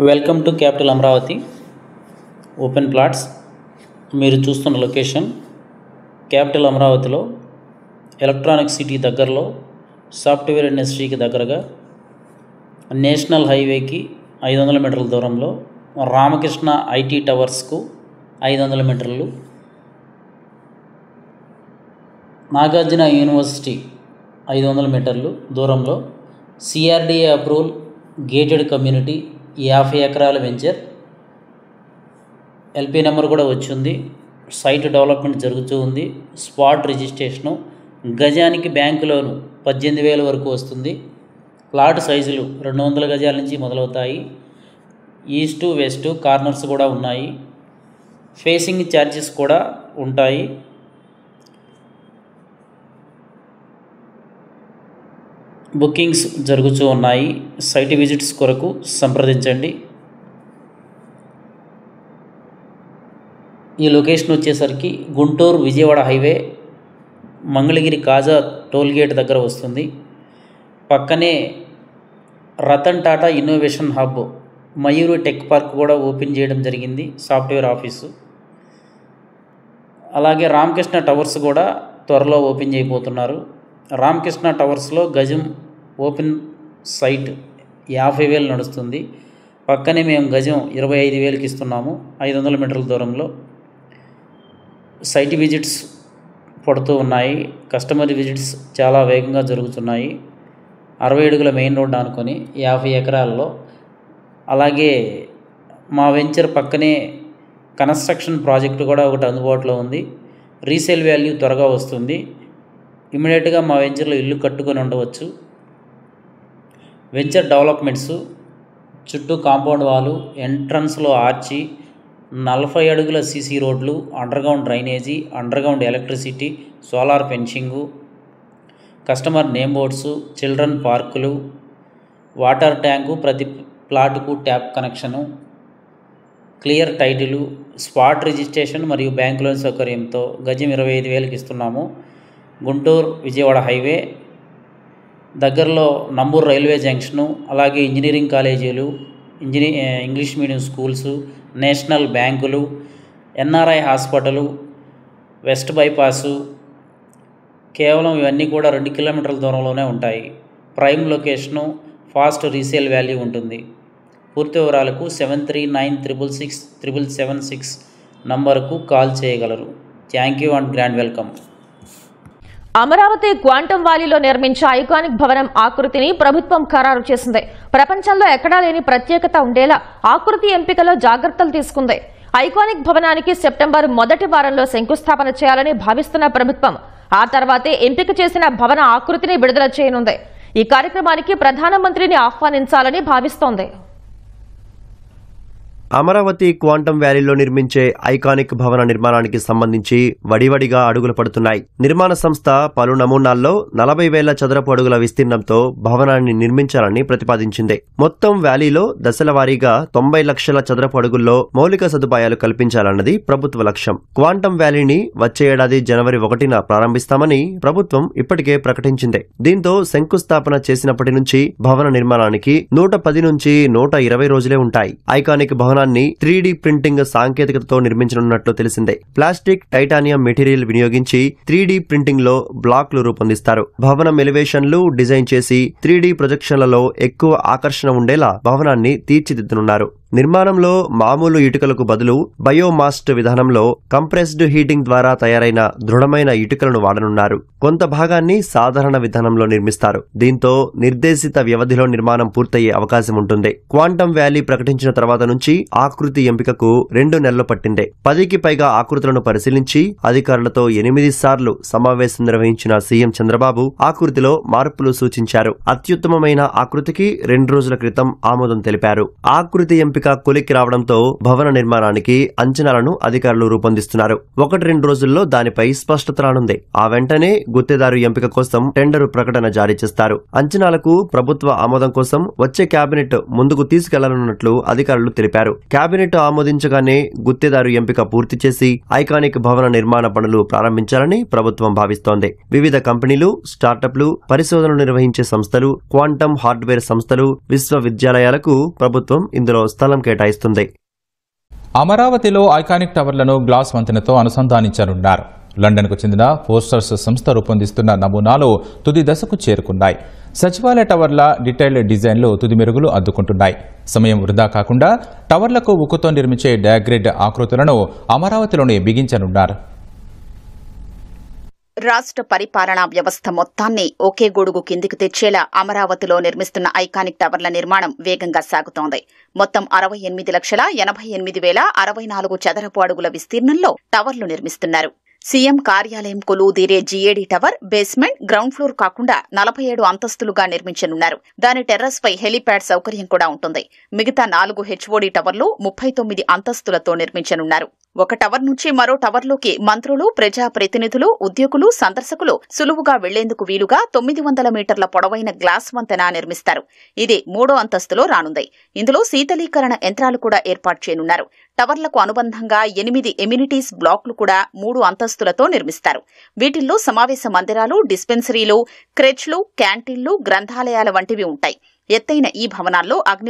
Welcome to capital Amaravati open plots. మీరు చూస్తున్న location capital అమరావతిలో ఎలక్ట్రానిక్ సిటీ దగ్గరలో సాఫ్ట్వేర్ ఇండస్ట్రీకి దగ్గరగా నేషనల్ హైవేకి 500 మీటర్ల దూరంలో రామకృష్ణ ఐటీ టవర్స్కు 500 మీటర్లు, నాగార్జున యూనివర్సిటీ 500 మీటర్లు దూరంలో సిఆర్డిఏ అప్రూవల్ గేటెడ్ కమ్యూనిటీ 50 ఎకరాల వెంచర్. ఎల్పీ నెంబర్ కూడా వచ్చింది. సైట్ డెవలప్మెంట్ జరుగుతూ ఉంది. Spot registration. గజానికి బ్యాంకు లోను 18,000 వరకు వస్తుంది. ప్లాట్ సైజులు 200 గజాల నుంచి మొదలవుతాయి. ఈస్టు వెస్టు కార్నర్స్ కూడా ఉన్నాయి. ఫేసింగ్ ఛార్జెస్ కూడా ఉంటాయి. బుకింగ్స్ జరుగుతూ ఉన్నాయి. సైట్ విజిట్స్ కొరకు సంప్రదించండి. ఈ లొకేషన్ వచ్చేసరికి గుంటూరు విజయవాడ హైవే మంగళగిరి కాజా టోల్గేట్ దగ్గర వస్తుంది. పక్కనే Ratan Tata innovation hub Mayuri tech park కూడా ఓపెన్ చేయడం జరిగింది, సాఫ్ట్వేర్ ఆఫీసు. అలాగే రామకృష్ణ టవర్స్ కూడా త్వరలో ఓపెన్ చేయబోతున్నారు. రామకృష్ణ టవర్స్లో గజం ఓపెన్ సైట్ 50,000 నడుస్తుంది. పక్కనే మేము గజం 25,000కి ఇస్తున్నాము 500 మీటర్ల దూరంలో. సైట్ విజిట్స్ పడుతూ ఉన్నాయి. కస్టమర్ విజిట్స్ చాలా వేగంగా జరుగుతున్నాయి. 60 అడుగుల మెయిన్ రోడ్ అనుకొని 50 ఎకరాల్లో. అలాగే మా వెంచర్ పక్కనే కన్స్ట్రక్షన్ ప్రాజెక్టు కూడా ఒకటి అందుబాటులో ఉంది. రీసేల్ వాల్యూ త్వరగా వస్తుంది. ఇమ్మీడియట్గా మా వెంచర్లో ఇల్లు కట్టుకొని ఉండవచ్చు. వెంచర్ డెవలప్మెంట్స్ చుట్టూ కాంపౌండ్ వాలు, ఎంట్రన్స్లో ఆర్చి, 40 అడుగుల సీసీ రోడ్లు, underground drainage, underground electricity, solar fencing, customer name boards, children పార్కులు, వాటర్ ట్యాంకు, ప్రతి ప్లాటుకు tap connection, clear title, spot registration మరియు బ్యాంక్ లోన్ సౌకర్యంతో గజం 25,000కి ఇస్తున్నాము. గుంటూరు విజయవాడ హైవే దగ్గరలో నంబూరు రైల్వే జంక్షను, అలాగే ఇంజనీరింగ్ కాలేజీలు, ఇంగ్లీష్ మీడియం స్కూల్సు, నేషనల్ బ్యాంకులు, ఎన్ఆర్ఐ హాస్పిటలు, వెస్ట్ బైపాసు, కేవలం ఇవన్నీ కూడా 2 కిలోమీటర్ల దూరంలోనే ఉంటాయి. Prime location, fast resale value ఉంటుంది. పూర్తి వివరాలకు 7396667776 నంబర్కు కాల్ చేయగలరు. Thank you and grand welcome. Amaravati quantum వ్యాలీలో నిర్మించే ఐకానిక్ భవనం ఆకృతిని ప్రభుత్వం ఖరారు చేసింది. ప్రపంచంలో ఎక్కడా లేని ప్రత్యేకత ఉండేలా ఆకృతి ఎంపికలో జాగ్రత్తలు తీసుకుంది. ఐకానిక్ భవనానికి సెప్టెంబర్ మొదటి వారంలో శంకుస్థాపన చేయాలని భావిస్తున్న ప్రభుత్వం ఆ తర్వాతే ఎంపిక చేసిన భవన ఆకృతిని విడుదల చేయనుంది. ఈ కార్యక్రమానికి ప్రధానమంత్రిని ఆహ్వానించాలని భావిస్తోంది. అమరావతి క్వాంటమ్ వ్యాలీలో నిర్మించే ఐకానిక్ భవన నిర్మాణానికి సంబంధించి వడివడిగా అడుగులు పడుతున్నాయి. నిర్మాణ సంస్థ పలు నమూనాల్లో 40,000 చదరపు అడుగుల విస్తీర్ణంతో భవనాన్ని నిర్మించాలని ప్రతిపాదించింది. మొత్తం వ్యాలీలో దశల వారీగా 90 లక్షల చదరపు అడుగుల్లో మౌలిక సదుపాయాలు కల్పించాలన్నది ప్రభుత్వ లక్ష్యం. క్వాంటమ్ వ్యాలీని వచ్చే ఏడాది జనవరి 1న ప్రారంభిస్తామని ప్రభుత్వం ఇప్పటికే ప్రకటించింది. దీంతో శంకుస్థాపన చేసినప్పటి నుంచి భవన నిర్మాణానికి 110 నుంచి 120 రోజులే ఉంటాయి. ఐకానిక్ భవనాన్ని 3D ప్రింటింగ్ సాంకేతికతతో నిర్మించనున్నట్లు తెలిసిందే. ప్లాస్టిక్, టైటానియం మెటీరియల్ వినియోగించి 3D ప్రింటింగ్ లో బ్లాక్లు రూపొందిస్తారు. భవనం ఎలివేషన్లు డిజైన్ చేసి 3D ప్రొజెక్షన్లలో ఎక్కువ ఆకర్షణ ఉండేలా భవనాన్ని తీర్చిదిద్దనున్నారు. నిర్మాణంలో మామూలు ఇటుకలకు బదులు బయోమాస్ట్ విధానంలో కంప్రెస్డ్ హీటింగ్ ద్వారా తయారైన దృఢమైన ఇటుకలను వాడనున్నారు. కొంత భాగాన్ని సాధారణ విధానంలో నిర్మిస్తారు. దీంతో నిర్దేశిత వ్యవధిలో నిర్మాణం పూర్తయ్యే అవకాశం ఉంటుంది. క్వాంటమ్ వ్యాలీ ప్రకటించిన తర్వాత నుంచి ఆకృతి ఎంపికకు 2 నెలలు పట్టింది. 10కి పైగా ఆకృతులను పరిశీలించి అధికారులతో 8 సార్లు సమావేశం నిర్వహించిన సీఎం చంద్రబాబు ఆకృతిలో మార్పులు సూచించారు. అత్యుత్తమమైన ఆకృతికి 2 రోజుల క్రితం ఆమోదం తెలిపారు. ఆకృతి ఎంపిక కొలిక్కి రావడంతో భవన నిర్మాణానికి అంచనాలను అధికారులు రూపొందిస్తున్నారు. 1-2 రోజుల్లో దానిపై స్పష్టత రానుంది. ఆ వెంటనే గుత్తేదారు ఎంపిక కోసం టెండరు ప్రకటన జారీ చేస్తారు. అంచనాలకు ప్రభుత్వ ఆమోదం కోసం వచ్చే కేబినెట్ ముందుకు తీసుకెళ్లనున్నట్లు అధికారులు తెలిపారు. కేబినెట్ ఆమోదించగానే గుత్తేదారు ఎంపిక పూర్తి చేసి ఐకానిక్ భవన నిర్మాణ పనులు ప్రారంభించాలని ప్రభుత్వం భావిస్తోంది. వివిధ కంపెనీలు, స్టార్టప్లు, పరిశోధనలు నిర్వహించే సంస్థలు, క్వాంటమ్ హార్డ్వేర్ సంస్థలు, విశ్వవిద్యాలయాలకు ప్రభుత్వం ఇందులో స్థలం స్థలం కేటాయిస్తుంది. అమరావతిలో ఐకానిక్ టవర్లను గ్లాస్ వంతెనతో అనుసంధానించనున్నారు. లండన్కు చెందిన ఫోర్స్టర్స్ సంస్థ రూపొందిస్తున్న నమూనాలు తుది దశకు చేరుకున్నాయి. సచివాలయ టవర్ల డీటెయిల్డ్ డిజైన్లు తుది మెరుగులు అద్దుకుంటున్నాయి. సమయం వృధా కాకుండా టవర్లకు ఉక్కుతో నిర్మించే డయాగ్రిడ్ ఆకృతులను అమరావతిలోనే బిగించనున్నారు. రాష్ట్ర పరిపాలనా వ్యవస్థ మొత్తాన్ని ఒకే గొడుగు కిందికి తెచ్చేలా అమరావతిలో నిర్మిస్తున్న ఐకానిక్ టవర్ల నిర్మాణం వేగంగా సాగుతోంది. మొత్తం 68,88,064 చదరపు అడుగుల విస్తీర్ణంలో టవర్లు నిర్మిస్తున్నారు. సీఎం కార్యాలయం కొలువుదీరే GAD tower basement, ground floor కాకుండా 47 అంతస్తులుగా నిర్మించనున్నారు. దాని టెర్రస్ పై హెలీప్యాడ్ సౌకర్యం కూడా ఉంటుంది. మిగతా 4 హెచ్ఓడీ టవర్లు 39 అంతస్తులతో నిర్మించనున్నారు. ఒక టవర్ నుంచి మరో టవర్లోకి మంత్రులు, ప్రజా ప్రతినిధులు, ఉద్యోగులు, సందర్శకులు సులువుగా వెళ్లేందుకు వీలుగా 900 మీటర్ల పొడవైన గ్లాస్ వంతెన నిర్మిస్తారు. ఇది 3వ అంతస్తులో రానుంది. ఇందులో శీతలీకరణ యంత్రాలు కూడా ఏర్పాటు చేయనున్నారు. టవర్లకు అనుబంధంగా 8 ఎమ్యూనిటీస్ బ్లాక్లు కూడా 3 అంతస్తులతో నిర్మిస్తారు. వీటిల్లో సమావేశ మందిరాలు, డిస్పెన్సరీలు, క్రెచ్లు, క్యాంటీన్లు, గ్రంథాలయాల వంటివి ఉంటాయి. ఎత్తైన ఈ భవనాల్లో అగ్ని